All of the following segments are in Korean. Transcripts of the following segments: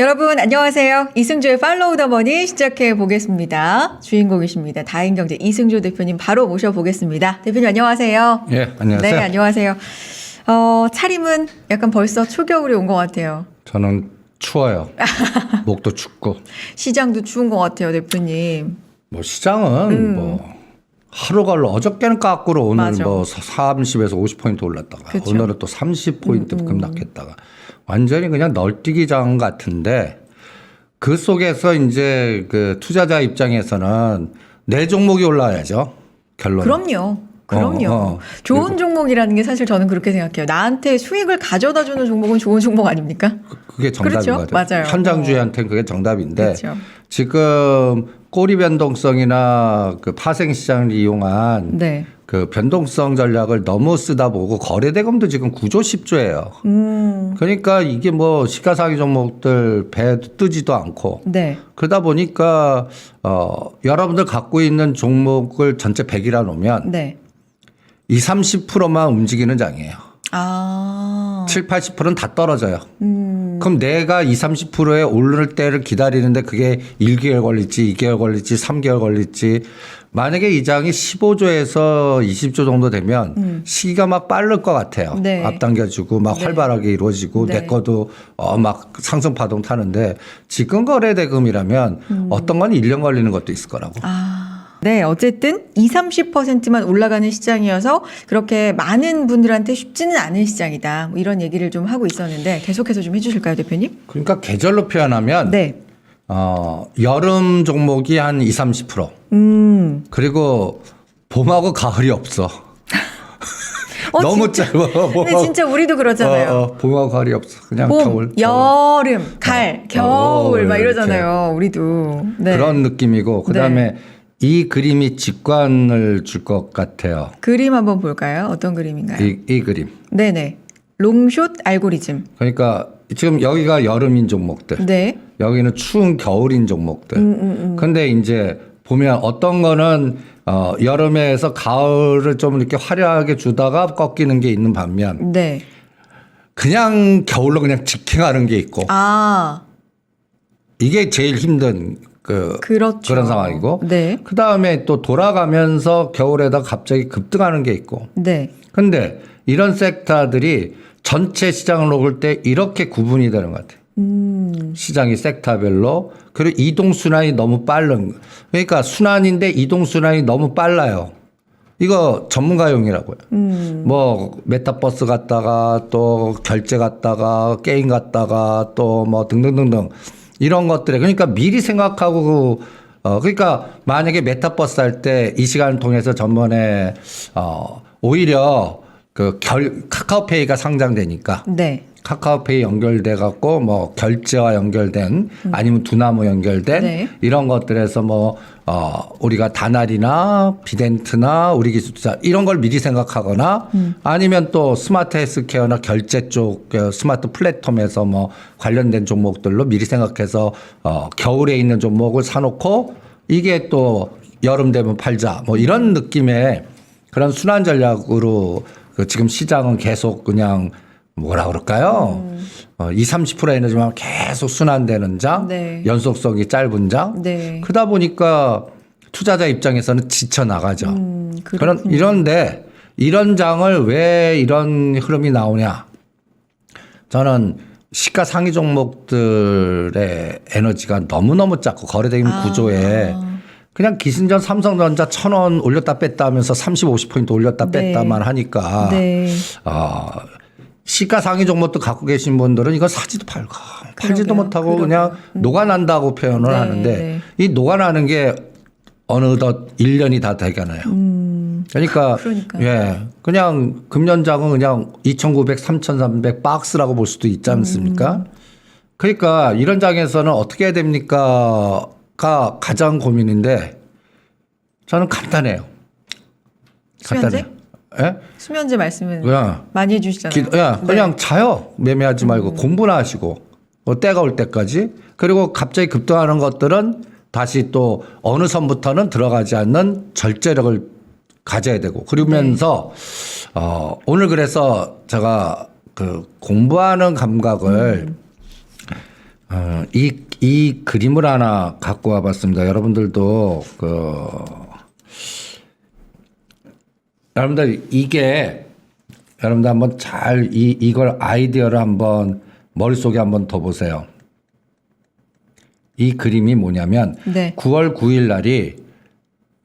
여러분 안녕하세요. 이승조의 팔로우 더 머니 시작해 보겠습니다. 주인공이십니다. 다인경제 이승조 대표님 바로 모셔보겠습니다. 대표님 안녕하세요. 예, 안녕하세요. 네, 안녕하세요. 차림은 약간 벌써 초겨울이 온 것 같아요. 저는 추워요. 목도 춥고. 시장도 추운 것 같아요, 대표님. 뭐 시장은 뭐 하루갈로 어저께는 깎으로 오늘 맞아. 뭐 30에서 50포인트 올랐다가 그쵸. 오늘은 또 30포인트 급락했다가 완전히 그냥 널뛰기장 같은데 그 속에서 이제 그 투자자 입장에서는 내 종목이 올라야죠. 결론. 그럼요. 좋은 그리고 종목이라는 게 사실 저는 그렇게 생각해요. 나한테 수익을 가져다 주는 종목은 좋은 종목 아닙니까? 그게 정답인 그렇죠? 것 같아요. 맞아요. 현장주의한테는 그게 정답인데 그렇죠. 지금 꼬리 변동성이나 그 파생 시장을 이용한 네. 그 변동성 전략을 너무 쓰다 보고 거래대금도 지금 9조 10조예요. 그러니까 이게 뭐 시가상위 종목들 배 뜨지도 않고 네. 그러다 보니까 여러분들 갖고 있는 종목을 전체 100이라 놓으면 네. 20, 30%만 움직이는 장이에요. 아. 7, 80%는 다 떨어져요. 그럼 내가 20, 30%에 오를 때를 기다리는데 그게 1개월 걸릴지 2개월 걸릴지 3개월 걸릴지 만약에 이 장이 15조에서 20조 정도 되면 시기가 막 빠를 것 같아요. 네. 앞당겨지고 막 네. 활발하게 이루어지고 네. 내 것도 막 상승 파동 타는데 지금 거래 대금이라면 어떤 건 1년 걸리는 것도 있을 거라고. 네, 어쨌든 20, 30%만 올라가는 시장이어서 그렇게 많은 분들한테 쉽지는 않은 시장이다. 뭐 이런 얘기를 좀 하고 있었는데 계속해서 좀 해주실까요, 대표님? 그러니까 계절로 표현하면 네. 여름 종목이 한 20, 30%. 그리고 봄하고 가을이 없어. 너무 진짜. 짧아. 근데 진짜 우리도 그러잖아요. 봄하고 가을이 없어. 그냥 봄, 겨울. 여름, 가을, 겨울 막 이렇게. 이러잖아요. 우리도. 네. 그런 느낌이고 그다음에 이 그림이 직관을 줄 것 같아요. 그림 한번 볼까요? 어떤 그림인가요? 이 그림. 네네. 롱숏 알고리즘. 그러니까 지금 여기가 여름인 종목들. 네. 여기는 추운 겨울인 종목들. 근데 이제 보면 어떤 거는 여름에서 가을을 좀 이렇게 화려하게 주다가 꺾이는 게 있는 반면 네. 그냥 겨울로 그냥 직행하는 게 있고 아, 이게 제일 힘든 그렇죠. 그런 상황이고 네. 그다음에 또 돌아가면서 겨울에다 갑자기 급등하는 게 있고 네. 근데 이런 섹터들이 전체 시장을 놓을 때 이렇게 구분이 되는 것 같아요. 시장이 섹터별로 그리고 이동 순환이 너무 빠른 그러니까 순환인데 이동 순환이 너무 빨라요. 이거 전문가용이라고요. 뭐 메타버스 갔다가 또 결제 갔다가 게임 갔다가 또 뭐 등등등등 이런 것들에 그러니까 미리 생각하고 그러니까 만약에 메타버스 할 때 이 시간을 통해서 전번에 오히려 카카오페이가 상장되니까 네. 카카오페이 연결돼 갖고 뭐 결제와 연결된 아니면 두나무 연결된 네. 이런 것들에서 뭐 우리가 다날이나 비덴트나 우리 기술자 이런 걸 미리 생각하거나 아니면 또 스마트 헬스케어나 결제 쪽 스마트 플랫폼에서 뭐 관련된 종목들로 미리 생각해서 겨울에 있는 종목을 사놓고 이게 또 여름 되면 팔자 뭐 이런 느낌의 그런 순환 전략으로 지금 시장은 계속 그냥 뭐라 그럴까요? 20, 30% 에너지만 계속 순환되는 장, 네. 연속성이 짧은 장. 네. 그러다 보니까 투자자 입장에서는 지쳐 나가죠. 그렇군요. 이런데 이런 장을 왜 이런 흐름이 나오냐? 저는 시가 상위 종목들의 에너지가 너무너무 작고 거래대금 구조에 그냥 기승전 삼성전자 1,000원 올렸다 뺐다 하면서 30, 50포인트 올렸다 네. 뺐다만 하니까 네. 시가 상위 종목도 갖고 계신 분들은 이거 사지도 팔지도 못하고 그냥 녹아난다고 표현을 네, 하는데 네. 이 녹아나는 게 어느덧 1년이 다 되잖아요. 그러니까 그러니까요. 예, 그냥 금년장은 그냥 2,900, 3,300 박스라고 볼 수도 있지 않습니까? 그러니까 이런 장에서는 어떻게 해야 됩니까?가 가장 고민인데 저는 간단해요. 수면제? 예? 수면제 말씀은 그냥 많이 해주시잖아요. 야, 그냥 자요. 매매하지 말고 공부나 하시고 때가 올 때까지. 그리고 갑자기 급등하는 것들은 다시 또 어느 선부터는 들어가지 않는 절제력을 가져야 되고 그러면서 오늘 그래서 제가 그 공부하는 감각을 이 그림을 하나 갖고 와봤습니다. 여러분들도 여러분들 여러분들 한번 잘 이걸 아이디어를 한번 머릿속에 한번 더 보세요. 이 그림이 뭐냐면 네. 9월 9일 날이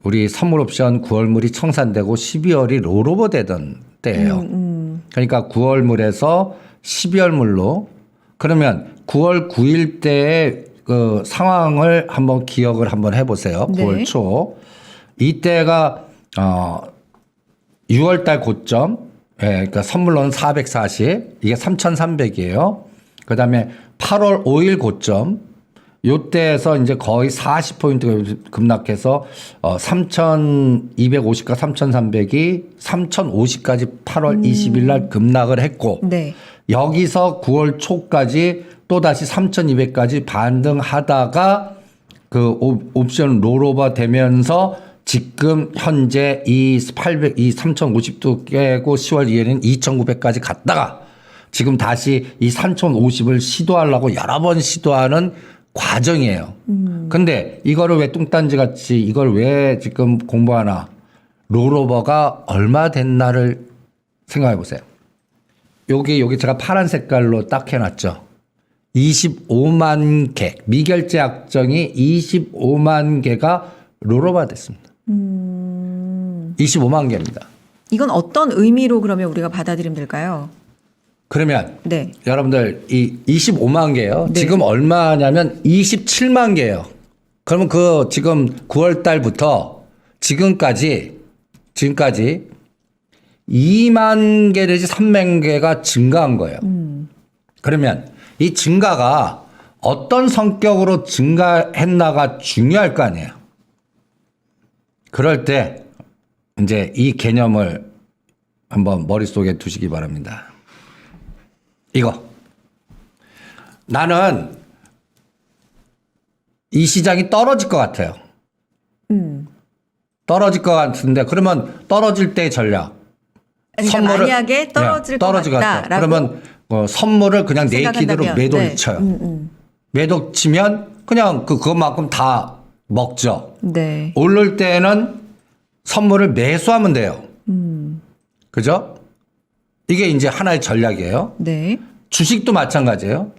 우리 선물 옵션 9월물이 청산되고 12월이 롤오버 되던 때예요. 그러니까 9월물에서 12월물로 그러면 9월 9일 때의 그 상황을 한번 기억을 한번 해보세요. 네. 9월 초 이때가 6월 달 고점, 그러니까 선물로는 440, 이게 3,300이에요. 그 다음에 8월 5일 고점, 요때에서 이제 거의 40포인트 급락해서 3,250과 3,300이 3,050까지 8월 20일 날 급락을 했고 네. 여기서 9월 초까지 또다시 3,200까지 반등하다가 그 옵션 롤오버 되면서 지금 현재 이 3,050도 깨고 10월 2일에는 2,900까지 갔다가 지금 다시 이 3,050을 시도하려고 여러 번 시도하는 과정이에요. 근데 이거를 왜 뚱딴지 같이 이걸 왜 지금 공부하나? 롤오버가 얼마 됐나를 생각해 보세요. 여기 제가 파란 색깔로 딱 해놨죠. 25만 개, 미결제 약정이 25만 개가 롤오버 됐습니다. 25만 개입니다. 이건 어떤 의미로 그러면 우리가 받아들이면 될까요? 그러면 네. 여러분들 이 25만 개요. 네. 지금 얼마냐면 27만 개예요. 그러면 그 지금 9월 달부터 지금까지 2만 개 내지 3만 개가 증가한 거예요. 그러면 이 증가가 어떤 성격으로 증가했나가 중요할 거 아니에요. 그럴 때 이제 이 개념을 한번 머릿속에 두시기 바랍니다. 이거. 나는 이 시장이 떨어질 것 같아요. 떨어질 것 같은데 그러면 떨어질 때 전략. 그러니까 만약에 떨어질 것 같다라고 그러면 선물을 그냥 네이키드로 생각한다면, 매도를 네. 쳐요. 매도 치면 그냥 그것만큼 다 먹죠. 네. 오를 때는 선물을 매수하면 돼요. 그죠? 이게 이제 하나의 전략이에요. 네. 주식도 마찬가지예요.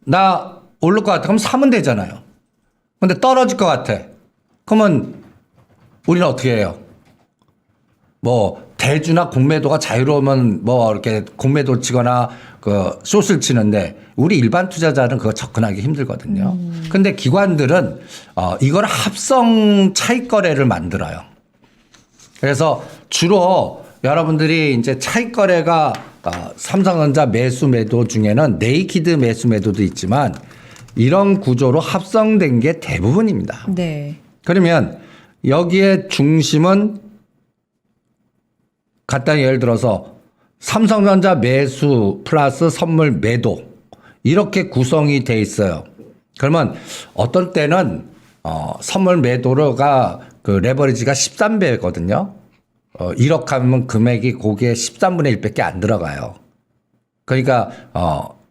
나 오를 것 같아. 그럼 사면 되잖아요. 근데 떨어질 것 같아. 그러면 우리는 어떻게 해요? 뭐 대주나 공매도가 자유로우면 뭐 이렇게 공매도 치거나 그 숏을 치는데 우리 일반 투자자는 그거 접근하기 힘들거든요. 근데 기관들은 이걸 합성 차익 거래를 만들어요. 그래서 주로 여러분들이 이제 차익 거래가 삼성전자 매수 매도 중에는 네이키드 매수 매도도 있지만 이런 구조로 합성된 게 대부분입니다. 네. 그러면 여기에 중심은 간단히 예를 들어서 삼성전자 매수 플러스 선물 매도 이렇게 구성이 돼 있어요. 그러면 어떤 때는 선물 매도가 그 레버리지가 13배거든요. 1억 하면 금액이 거기에 13분의 1밖에 안 들어가요. 그러니까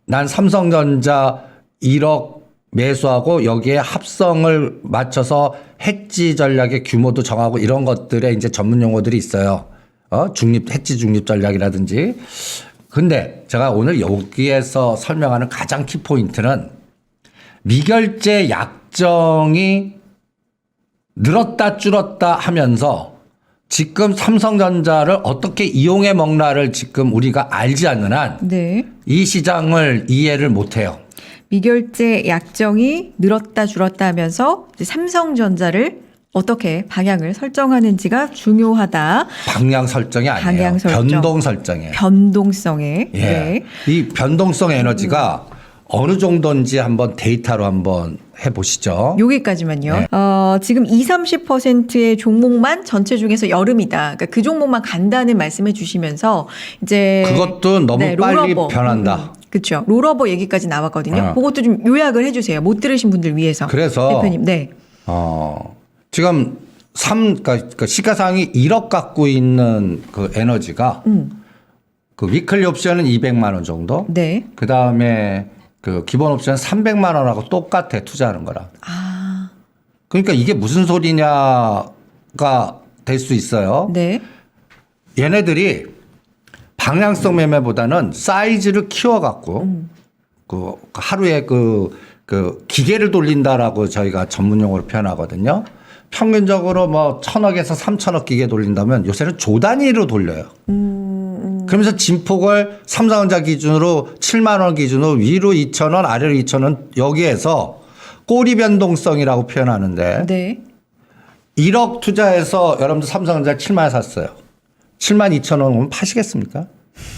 난 삼성전자 1억 매수하고 여기에 합성을 맞춰서 해지 전략의 규모도 정하고 이런 것들에 이제 전문 용어들이 있어요. 해지 중립 전략이라든지. 근데 제가 오늘 여기에서 설명하는 가장 키포인트는 미결제 약정이 늘었다 줄었다 하면서 지금 삼성전자를 어떻게 이용해 먹나를 지금 우리가 알지 않는 한 이 네. 시장을 이해를 못해요. 미결제 약정이 늘었다 줄었다 하면서 이제 삼성전자를 어떻게 방향을 설정하는지가 중요하다. 방향 설정이 아니에요. 방향 설정. 변동 설정이에요. 변동성에. 예. 네. 이 변동성 에너지가 어느 정도인지 한번 데이터로 한번 해보시죠. 여기까지만요. 네. 지금 30%의 종목만 전체 중에서 여름이다. 그러니까 그 종목만 간다는 말씀해 주시면서 이제 그것도 너무 빨리 롤오버. 변한다. 그렇죠. 롤오버 얘기까지 나왔거든요. 그것도 좀 요약을 해주세요. 못 들으신 분들 위해서. 그래서 대표님, 네. 지금 그러니까 시가상이 1억 갖고 있는 그 에너지가 그 위클리 옵션은 200만 원 정도. 네. 그 다음에 그 기본 옵션 300만 원하고 똑같아 투자하는 거랑. 아, 그러니까 이게 무슨 소리냐가 될 수 있어요. 네. 얘네들이 방향성 매매보다는 사이즈를 키워갖고 그 하루에 그 기계를 돌린다라고 저희가 전문용어로 표현하거든요. 평균적으로 뭐 1,000억에서 3,000억 기계 돌린다면 요새는 조 단위로 돌려요. 그러면서 진폭을 삼성전자 기준으로 7만 원 기준으로 위로 2,000원 아래로 2,000원 여기에서 꼬리 변동성이라고 표현하는데 네. 1억 투자해서 여러분들 삼성전자 7만 원 샀어요. 7만 2천 원 오면 파시겠습니까?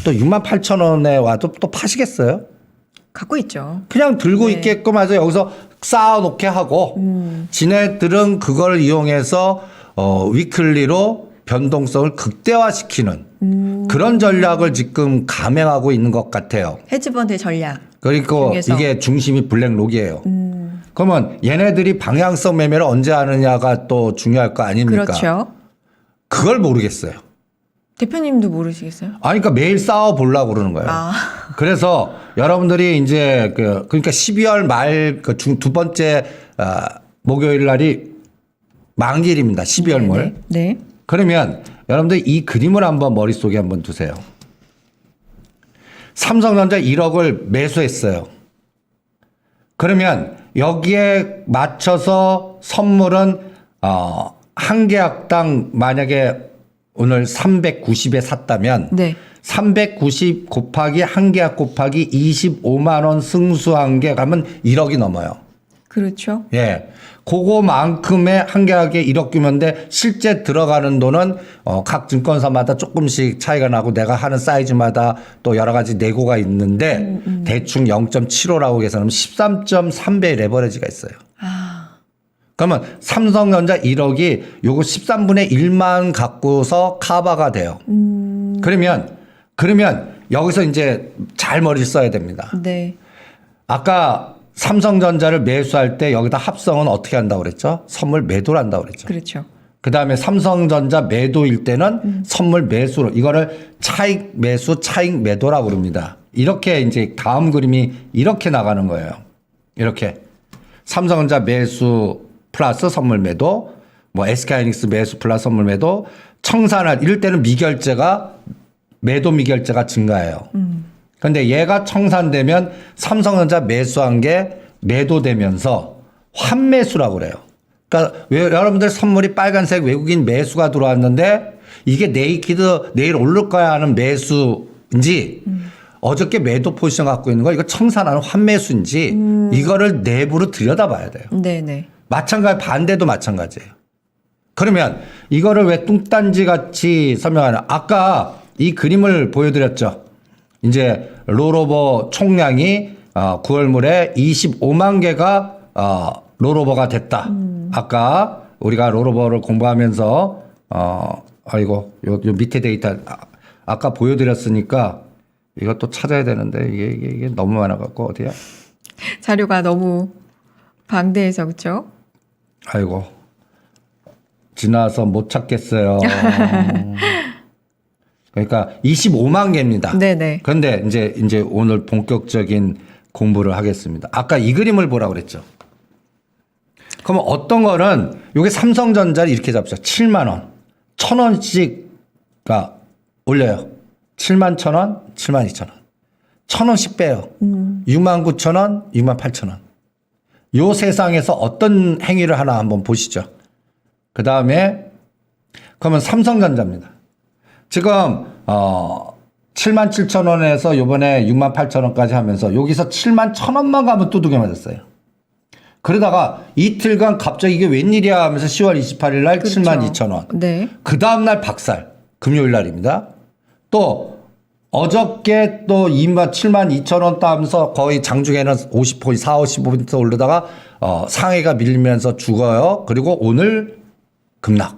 또 6만 8천 원에 와도 또 파시겠어요? 갖고 있죠. 그냥 들고 네. 있게끔 하죠. 여기서 쌓아놓게 하고 지네들은 그걸 이용해서 위클리로 변동성을 극대화시키는 그런 전략을 지금 감행하고 있는 것 같아요. 헤지펀드의 전략. 그리고 중에서. 이게 중심이 블랙록이에요. 그러면 얘네들이 방향성 매매를 언제 하느냐가 또 중요할 거 아닙니까? 그렇죠. 그걸 모르겠어요. 대표님도 모르시겠어요? 아니, 그러니까 매일 싸워 보려고 그러는 거예요. 아. 그래서 여러분들이 이제 그러니까 12월 말 두 번째 목요일 날이 만기일입니다. 12월 네, 말. 네. 그러면 여러분들 이 그림을 한번 머릿속에 한번 두세요. 삼성전자 1억을 매수했어요. 그러면 여기에 맞춰서 선물은 한 계약당 만약에 오늘 390에 샀다면 네. 390 곱하기 한 계약 곱하기 25만 원 승수한 게 가면 1억이 넘어요. 그렇죠. 예. 그거만큼의 한 계약에 1억 규모인데 실제 들어가는 돈은 각 증권사마다 조금씩 차이가 나고 내가 하는 사이즈마다 또 여러 가지 내고가 있는데 대충 0.75라고 계산하면 13.3배의 레버리지가 있어요. 아. 그러면 삼성전자 1억이 요거 13분의 1만 갖고서 카바가 돼요. 그러면 여기서 이제 잘 머리를 써야 됩니다. 네. 아까 삼성전자를 매수할 때 여기다 합성은 어떻게 한다고 그랬죠? 선물 매도를 한다고 그랬죠. 그렇죠. 그다음에 삼성전자 매도일 때는 선물 매수로 이거를 차익 매수 차익 매도라고 그럽니다. 이렇게 이제 다음 그림이 이렇게 나가는 거예요. 이렇게 삼성전자 매수 플러스 선물 매도, 뭐 SK하이닉스 매수 플러스 선물 매도, 청산할 이럴 때는 미결제가 매도 미결제가 증가해요. 그런데 얘가 청산되면 삼성전자 매수한 게 매도되면서 환매수라고 그래요. 그러니까 여러분들 선물이 빨간색 외국인 매수가 들어왔는데 이게 네이키드 내일 오를 거야 하는 매수인지 어저께 매도 포지션 갖고 있는 거 이거 청산하는 환매수인지 이거를 내부로 들여다봐야 돼요. 네네. 마찬가지 반대도 마찬가지예요. 그러면 이거를 왜 뚱딴지 같이 설명하냐? 아까 이 그림을 보여드렸죠. 이제 롤오버 총량이 9월 말에 25만 개가 롤오버가 됐다. 아까 우리가 롤오버를 공부하면서 아이고 요 밑에 데이터 아까 보여드렸으니까 이것도 찾아야 되는데 이게 너무 많아갖고 어디야? 자료가 너무 방대해서 그렇죠? 아이고 지나서 못 찾겠어요. 그러니까 25만 개입니다. 네네. 그런데 이제 오늘 본격적인 공부를 하겠습니다. 아까 이 그림을 보라고 그랬죠. 그러면 어떤 거는 요게 삼성전자를 이렇게 잡죠. 7만 원. 1,000원씩가 올려요. 7만 1,000원, 7만 2,000원. 1,000원씩 빼요. 6만 9,000원, 6만 8,000원. 요 세상에서 어떤 행위를 하나 한번 보시죠. 그 다음에 그러면 삼성전자입니다. 지금 7만 7천 원에서 요번에 6만 8천 원까지 하면서 여기서 7만 1천 원만 가면 두둑에 맞았어요. 그러다가 이틀간 갑자기 이게 웬일이야 하면서 10월 28일 날 그렇죠. 7만 2천 원. 네. 그 다음날 박살. 금요일 날입니다. 또 어저께 또 7만 2천 원 따면서 거의 장중에는 50포인트, 40~50% 오르다가 상해가 밀리면서 죽어요. 그리고 오늘 급락.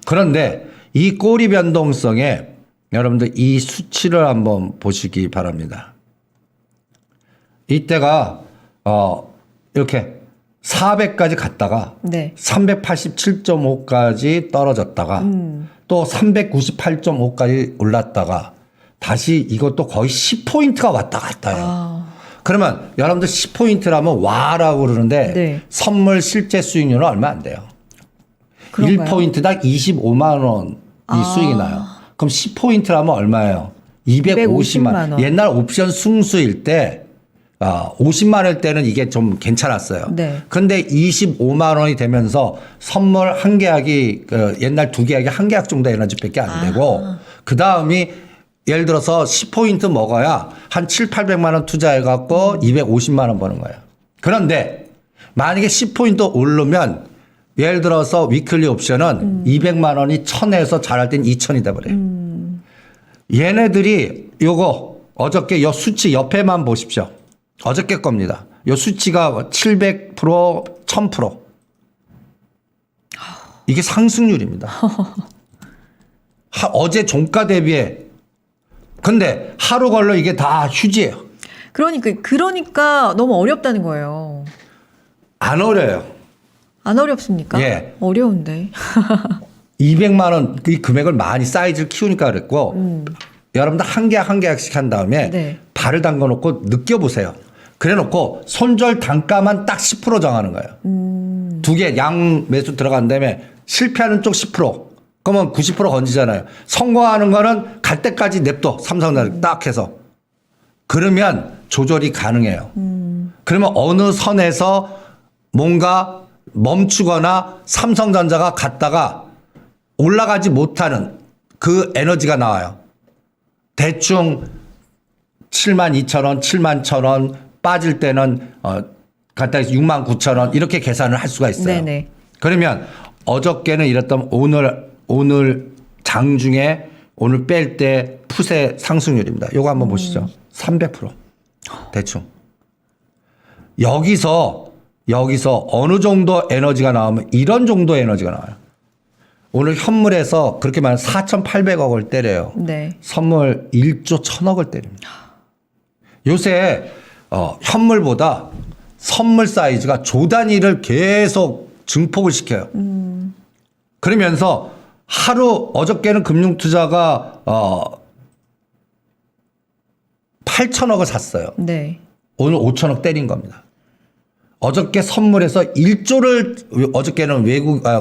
그런데 이 꼬리 변동성에 여러분들 이 수치를 한번 보시기 바랍니다. 이때가 이렇게 400까지 갔다가 네. 387.5까지 떨어졌다가 또 398.5까지 올랐다가 다시 이것도 거의 10포인트가 왔다 갔다 해요. 그러면 여러분들 10포인트라면 와라고 그러는데 네. 선물 실제 수익률은 얼마 안 돼요. 그런가요? 1포인트당 25만 원이 수익이 나요. 그럼 10포인트라면 얼마예요? 250만 원. 옛날 옵션 승수일 때 50만 원일 때는 이게 좀 괜찮았어요. 네. 근데 25만 원이 되면서 선물 한 계약이 옛날 두 계약이 한 계약 정도 에너지밖에 안 되고 그 다음이 예를 들어서 10포인트 먹어야 한 7, 800만 원 투자해 갖고 250만 원 버는 거예요. 그런데 만약에 10포인트 오르면 예를 들어서 위클리 옵션은 200만 원이 1000에서 잘할 땐 2000이 돼 버려요. 얘네들이 요거 어저께 요 수치 옆에만 보십시오. 어저께 겁니다. 요 수치가 700%, 1000%. 이게 상승률입니다. 어제 종가 대비해. 근데 하루 걸러 이게 다 휴지예요. 그러니까 너무 어렵다는 거예요. 안 어려요. 안 어렵습니까? 예. 어려운데. 200만 원 이 금액을 많이 사이즈를 키우니까 그랬고 여러분들 한 계약 한 계약씩 한 다음에 네. 발을 담궈 놓고 느껴보세요. 그래 놓고 손절 단가만 딱 10% 정하는 거예요. 두 개 양 매수 들어간 다음에 실패하는 쪽 10%. 그러면 90% 건지잖아요. 성공하는 거는 갈 때까지 냅둬. 삼성전자 딱 해서. 그러면 조절이 가능해요. 그러면 어느 선에서 뭔가 멈추거나 삼성전자가 갔다가 올라가지 못하는 그 에너지가 나와요. 대충 72,000원, 71,000원 빠질 때는 갖다 69,000원 이렇게 계산을 할 수가 있어요. 네네. 그러면 어저께는 이랬던 오늘 장중에 오늘 뺄 때 풋의 상승률입니다. 요거 한번 보시죠. 300%. 대충. 여기서 어느 정도 에너지가 나오면 이런 정도 에너지가 나와요. 오늘 현물에서 그렇게 말하면 4,800억을 때려요. 네. 선물 1조 1,000억을 때립니다. 요새 현물보다 선물 사이즈가 조 단위를 계속 증폭을 시켜요. 그러면서 하루 어저께는 금융투자가 8,000억을 샀어요. 네. 오늘 5,000억 때린 겁니다. 어저께 선물에서 1조를 어저께는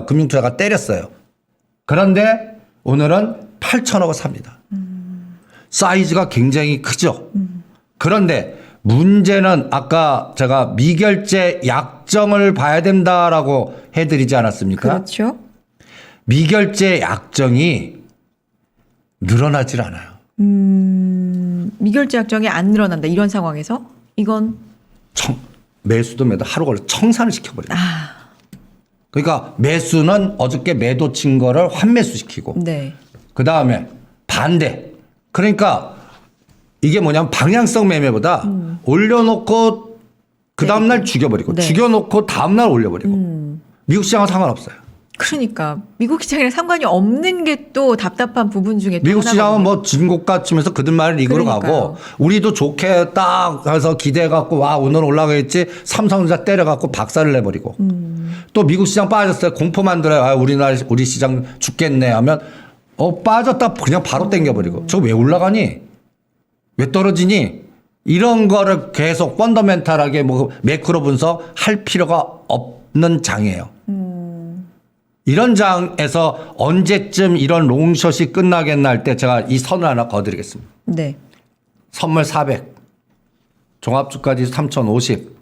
금융투자가 때렸어요. 그런데 오늘은 8,000억을 삽니다. 사이즈가 굉장히 크죠. 그런데 문제는 아까 제가 미결제 약정을 봐야 된다라고 해드리지 않았습니까? 그렇죠. 미결제 약정이 늘어나질 않아요. 미결제 약정이 안 늘어난다. 이런 상황에서 이건 매수도 하루 걸려 청산을 시켜버려요. 그러니까 매수는 어저께 매도 친 거를 환매수시키고 네. 그다음에 반대. 그러니까 이게 뭐냐면 방향성 매매보다 올려놓고 그 다음날 죽여버리고 네. 죽여놓고 다음날 올려버리고 미국 시장은 상관없어요. 그러니까 미국 시장이랑 상관이 없는 게 또 답답한 부분 중에 또 미국 시장은 하나거든요. 뭐 진고가 치면서 그들만의 리그로 그러니까요. 가고 우리도 좋게 딱 해서 기대해갖고 와 오늘 올라가겠지 삼성전자 때려갖고 박살을 내버리고 또 미국 시장 빠졌어요. 공포 만들어요. 우리 시장 죽겠네 하면 빠졌다 그냥 바로 땡겨버리고 저거 왜 올라가니? 왜 떨어지니? 이런 거를 계속 펀더멘탈하게 뭐 매크로 분석할 필요가 없는 장이에요. 이런 장에서 언제쯤 이런 롱숏이 끝나겠나 할 때 제가 이 선을 하나 거드리겠습니다. 네. 선물 400, 종합주까지 3,050,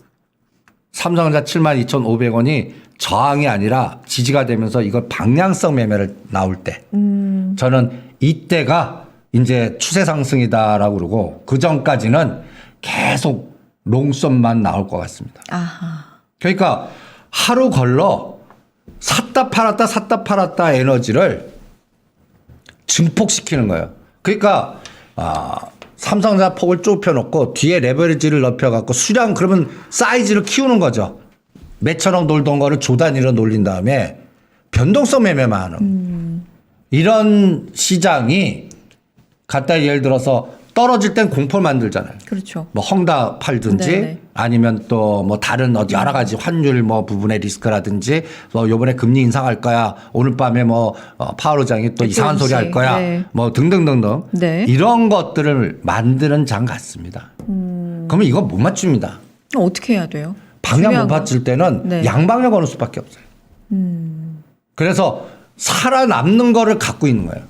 삼성전자 72,500원이 저항이 아니라 지지가 되면서 이걸 방향성 매매를 나올 때 저는 이때가 이제 추세 상승이다라고 그러고 그 전까지는 계속 롱숏만 나올 것 같습니다. 아하. 그러니까 하루 걸러 샀다 팔았다 에너지를 증폭시키는 거예요. 그러니까 삼성전자 폭을 좁혀놓고 뒤에 레버리지를 높여갖고 수량 그러면 사이즈를 키우는 거죠. 몇천억 놀던 거를 조 단위로 놀린 다음에 변동성 매매만 하는 이런 시장이 갖다 예를 들어서 떨어질 땐 공포를 만들잖아요. 그렇죠. 뭐 헝다 팔든지 네네. 아니면 또 뭐 다른 여러 가지 환율 뭐 부분의 리스크라든지 뭐 요번에 금리 인상할 거야. 오늘 밤에 뭐 파월 의장이 또 이상한 소리 할 거야. 네. 뭐 등등등등. 네. 이런 것들을 만드는 장 같습니다. 그러면 이거 못 맞춥니다. 어떻게 해야 돼요? 방향 못 중요한 건. 맞출 때는 네. 양방향 거는 수밖에 없어요. 그래서 살아남는 거를 갖고 있는 거예요.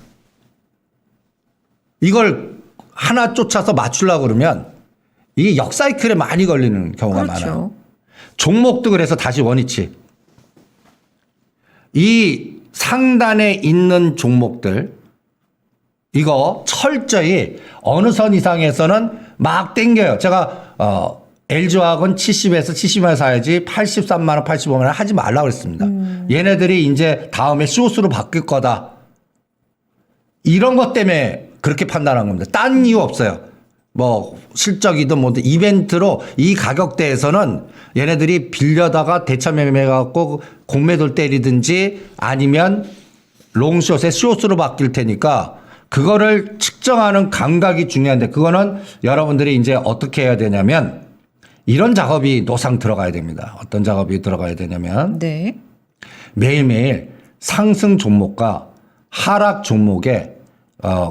이걸 하나 쫓아서 맞추려고 그러면 이게 역사이클에 많이 걸리는 경우가 그렇죠. 많아요. 종목도 그래서 다시 원위치. 이 상단에 있는 종목들 이거 철저히 어느 선 이상에서는 막 땡겨요. 제가 LG화학은 70에서 70만 사야지 83만 원, 85만 원 하지 말라고 그랬습니다. 얘네들이 이제 다음에 쇼스로 바뀔 거다. 이런 것 때문에 그렇게 판단한 겁니다. 딴 이유 없어요. 뭐 실적이든 뭐든 이벤트로 이 가격대에서는 얘네들이 빌려다가 대차 매매 갖고 공매도를 때리든지 아니면 롱숏에 숏으로 바뀔 테니까 그거를 측정하는 감각이 중요한데 그거는 여러분들이 이제 어떻게 해야 되냐면 이런 작업이 노상 들어가야 됩니다. 어떤 작업이 들어가야 되냐면 네. 매일매일 상승 종목과 하락 종목의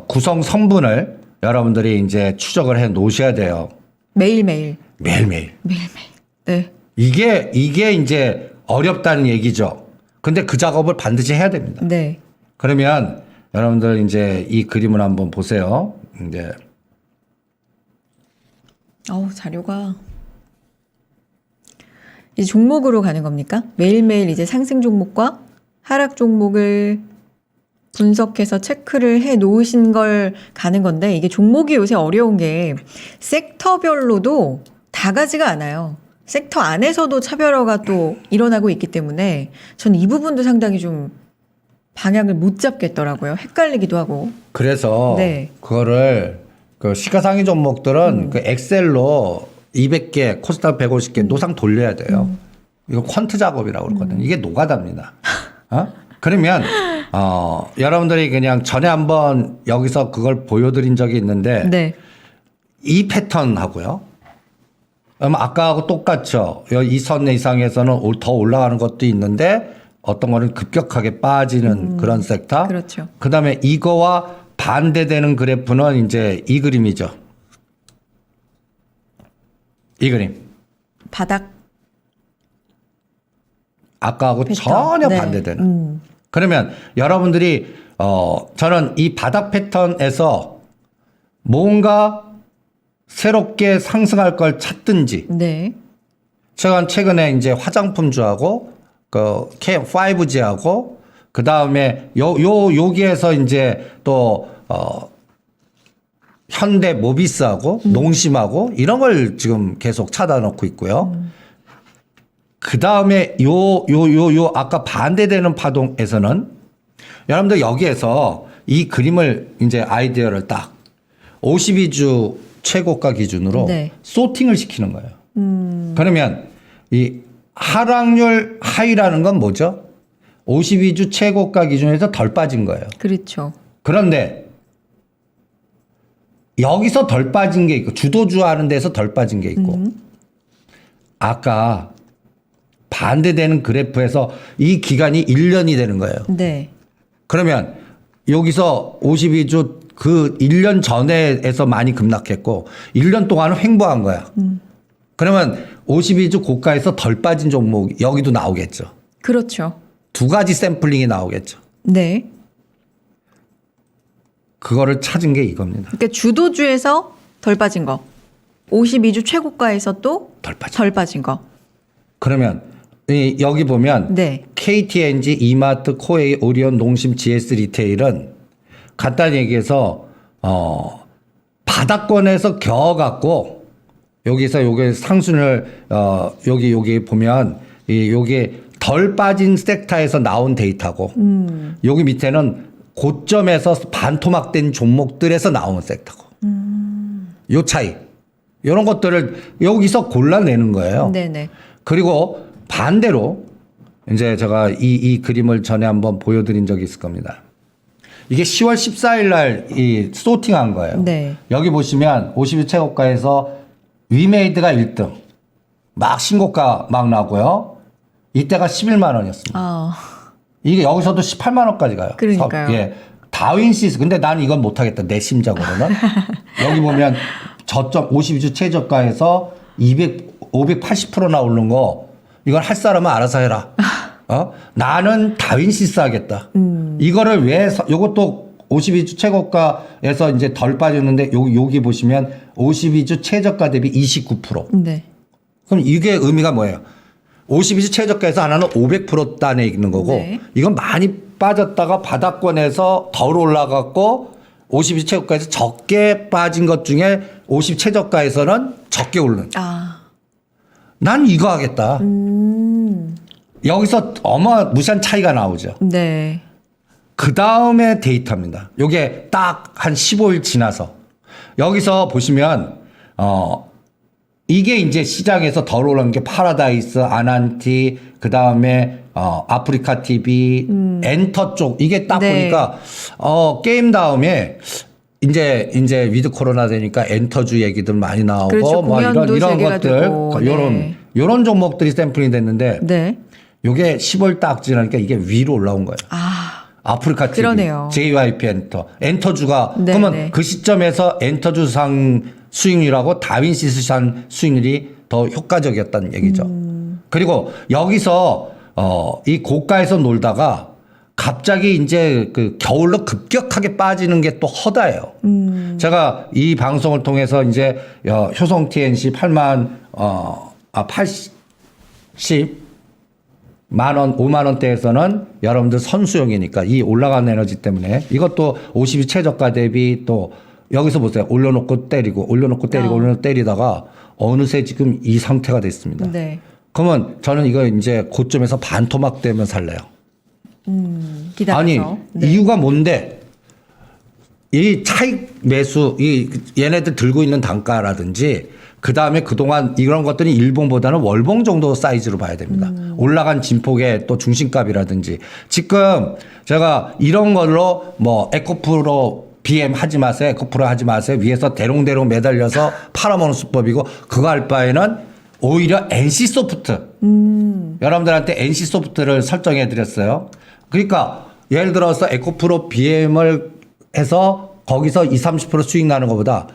구성 성분을 여러분들이 이제 추적을 해 놓으셔야 돼요. 매일매일. 매일매일. 매일매일. 네. 이게 이제 어렵다는 얘기죠. 근데 그 작업을 반드시 해야 됩니다. 네. 그러면 여러분들 이제 이 그림을 한번 보세요. 이제 자료가 이제 종목으로 가는 겁니까? 매일매일 이제 상승 종목과 하락 종목을 분석해서 체크를 해 놓으신 걸 가는 건데 이게 종목이 요새 어려운 게 섹터별로도 다 가지가 않아요. 섹터 안에서도 차별화가 또 일어나고 있기 때문에 전 이 부분도 상당히 좀 방향을 못 잡겠더라고요. 헷갈리기도 하고. 그래서 네. 그거를 그 시가상위 종목들은 그 엑셀로 200개, 코스닥 150개 노상 돌려야 돼요. 이거 퀀트 작업이라고 그러거든요. 이게 노가다입니다. 그러면 여러분들이 그냥 전에 한번 여기서 그걸 보여드린 적이 있는데 네. 이 패턴하고요. 아까하고 똑같죠. 이 선 이상에서는 더 올라가는 것도 있는데 어떤 거는 급격하게 빠지는 그런 섹터. 그렇죠. 그다음에 이거와 반대되는 그래프는 이제 이 그림이죠. 이 그림. 바닥 아까하고 패턴. 전혀 네. 반대되는. 그러면 여러분들이 저는 이 바닥 패턴에서 뭔가 새롭게 상승할 걸 찾든지 네. 제가 최근에 이제 화장품주하고 그 K5G하고 그 다음에 여기에서 이제 또 현대 모비스하고 농심하고 이런 걸 지금 계속 찾아 놓고 있고요. 그 다음에 요 아까 반대되는 파동에서는 여러분들 여기에서 이 그림을 이제 아이디어를 딱 52주 최고가 기준으로 네. 소팅을 시키는 거예요. 그러면 이 하락률 하이라는 건 뭐죠? 52주 최고가 기준에서 덜 빠진 거예요. 그렇죠. 그런데 여기서 덜 빠진 게 있고 주도주 하는 데서 덜 빠진 게 있고 아까 반대되는 그래프에서 이 기간이 1년이 되는 거예요. 네. 그러면 여기서 52주 그 1년 전에서 많이 급락했고 1년 동안은 횡보한 거야. 그러면 52주 고가에서 덜 빠진 종목 여기도 나오겠죠. 그렇죠. 두 가지 샘플링이 나오겠죠. 네. 그거를 찾은 게 이겁니다. 그러니까 주도주에서 덜 빠진 거. 52주 최고가에서 또 덜 빠진 거. 그러면 여기 보면 네. KTNG, 이마트, 코웨이, 오리온, 농심, GS 리테일은 간단히 얘기해서 바닥권에서 겨어갖고 여기서 요게 상순을 여기 보면 요게 덜 빠진 섹터에서 나온 데이터고 여기 밑에는 고점에서 반토막된 종목들에서 나온 섹터고 요 차이 이런 것들을 여기서 골라내는 거예요. 네네. 그리고 반대로 이제 제가 이 그림을 전에 한번 보여드린 적이 있을 겁니다. 이게 10월 14일 날 이 소팅한 거예요. 네. 여기 보시면 50일 최고가에서 위메이드가 1등. 막 신고가 막 나고요. 이때가 11만 원이었습니다. 이게 여기서도 18만 원까지 가요. 그러니까요. 예. 다윈시스. 근데 나는 이건 못하겠다. 내 심적으로는. 여기 보면 저점 52주 최저가에서 580%나 오른 거 이걸 할 사람은 알아서 해라. 나는 다윈시스 하겠다. 이거를 왜 요것도 52주 최고가에서 이제 덜 빠졌는데 여기 보시면 52주 최저가 대비 29%. 네. 그럼 이게 의미가 뭐예요? 52주 최저가에서 하나는 500% 단에 있는 거고 네. 이건 많이 빠졌다가 바닥권에서 덜 올라갔고 52주 최저가에서 적게 빠진 것 중에 50 최저가에서는 적게 오른. 난 이거 하겠다. 여기서 어마무시한 차이가 나오죠. 네. 그 다음에 데이터입니다. 요게 딱 한 15일 지나서 여기서 보시면 이게 이제 시장에서 덜 올라온 게 파라다이스, 아난티, 그 다음에 아프리카 TV, 엔터 쪽 이게 딱 네. 보니까 게임 다음에 이제 위드 코로나 되니까 엔터주 얘기들 많이 나오고 그렇죠. 뭐 이런 공연도 재개가 것들 되고. 네. 요런 종목들이 샘플이 됐는데 네. 요게 10월 딱 지나니까 이게 위로 올라온 거예요. 아프리카 TV, 그러네요. JYP 엔터주가 네, 그러면 네. 그 시점에서 엔터주상 수익률하고 다윈시스상 수익률이 더 효과적이었다는 얘기죠. 그리고 여기서 이 고가에서 놀다가 갑자기 이제 그 겨울로 급격하게 빠지는 게 또 허다해요. 제가 이 방송을 통해서 이제 효성 TNC 80 만원, 5만원대에서는 여러분들 선수용이니까 이 올라간 에너지 때문에 이것도 52 최저가 대비 또 여기서 보세요. 올려놓고 때리고 때리다가 어느새 지금 이 상태가 됐습니다. 네. 그러면 저는 이거 이제 고점에서 반토막 되면 살래요. 기다려서. 아니, 네. 이유가 뭔데? 이 차익 매수, 얘네들 들고 있는 단가라든지 그 다음에 그동안 이런 것들이 일봉보다는 월봉 정도 사이즈로 봐야 됩니다. 올라간 진폭의 또 중심값이라든지 지금 제가 이런 걸로 뭐 에코프로 BM 하지 마세요. 에코프로 하지 마세요. 위에서 대롱대롱 매달려서 팔아먹는 수법이고 그거 할 바에는 오히려 NC소프트. 여러분들한테 NC소프트를 설정해 드렸어요. 그러니까 예를 들어서 에코프로 BM을 해서 거기서 20, 30% 수익 나는 것보다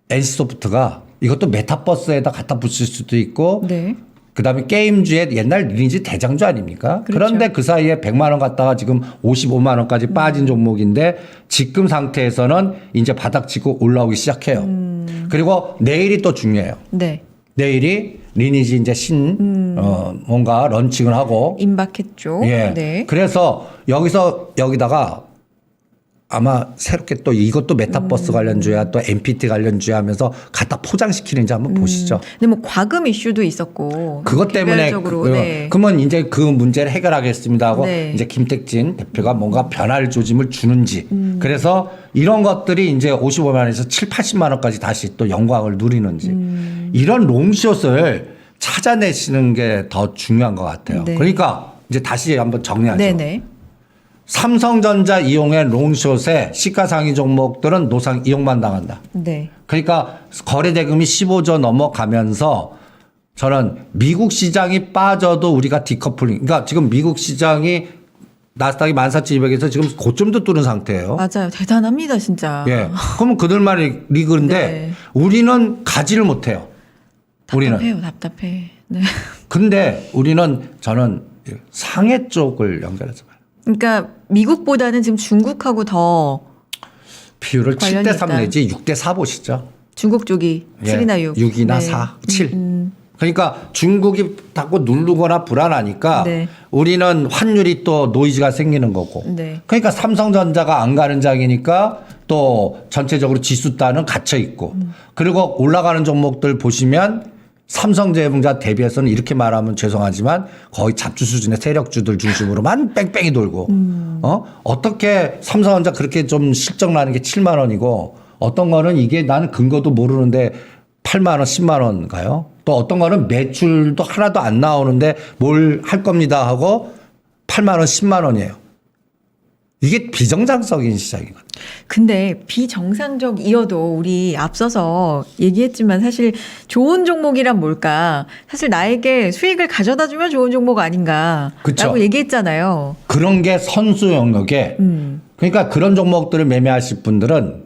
NC소프트가 이것도 메타버스에다 갖다 붙일 수도 있고 네. 그다음에 게임주의 옛날 리니지 대장주 아닙니까? 그렇죠. 그런데 그 사이에 100만 원 갔다가 지금 55만 원까지 빠진 종목인데 지금 상태에서는 이제 바닥 치고 올라오기 시작해요. 그리고 내일이 또 중요해요. 네. 내일이 리니지 이제 뭔가 런칭을 하고 임박했죠. 예. 네. 그래서 여기다가 아마 새롭게 또 이것도 메타버스 관련주야 또 MPT 관련주야 하면서 갖다 포장시키는지 한번 보시죠. 근데 뭐 과금 이슈도 있었고 그것 때문에 개별적으로, 네. 그러면 이제 그 문제를 해결하겠습니다 하고 네. 이제 김택진 대표가 뭔가 변화를 조짐을 주는지 그래서 이런 것들이 이제 55만 원에서 7, 80만 원까지 다시 또 영광을 누리는지 이런 롱숏을 찾아내시는 게 더 중요한 것 같아요. 네. 그러니까 이제 다시 한번 정리하죠. 네네. 삼성전자 이용의 롱숏의 시가상위 종목들은 노상 이용만 당한다. 네. 그러니까 거래대금이 15조 넘어가면서 저는 미국 시장이 빠져도 우리가 디커플링. 그러니까 지금 미국 시장이 나스닥이 14,200에서 지금 고점도 뚫은 상태예요. 맞아요. 대단합니다, 진짜. 예. 그러면 그들만의 리그인데 네. 우리는 가지를 못해요. 우리는. 답답해. 네. 근데 저는 상해 쪽을 연결해서 봐요. 그러니까 미국보다는 지금 중국하고 더 비율을 관련이 7대3 있다. 내지 6대4 보시죠. 중국 쪽이 예, 7이나 6. 6이나 네. 4, 7. 그러니까 중국이 자꾸 누르거나 불안하니까 네. 우리는 환율이 또 노이즈가 생기는 거고. 네. 그러니까 삼성전자가 안 가는 장이니까 또 전체적으로 지수단은 갇혀 있고. 그리고 올라가는 종목들 보시면 삼성제공자 대비해서는 이렇게 말하면 죄송하지만 거의 잡주 수준의 세력주들 중심으로만 뺑뺑이 돌고 어떻게 삼성전자 그렇게 좀 실적 나는 게 7만 원이고 어떤 거는 이게 나는 근거도 모르는데 8만 원, 10만 원 가요. 또 어떤 거는 매출도 하나도 안 나오는데 뭘 할 겁니다 하고 8만 원, 10만 원이에요. 이게 비정상적인 시장이거든요. 근데 비정상적이어도 우리 앞서서 얘기했지만 사실 좋은 종목이란 뭘까? 사실 나에게 수익을 가져다 주면 좋은 종목 아닌가라고 그쵸. 얘기했잖아요. 그런 게 선수 영역에 그러니까 그런 종목들을 매매하실 분들은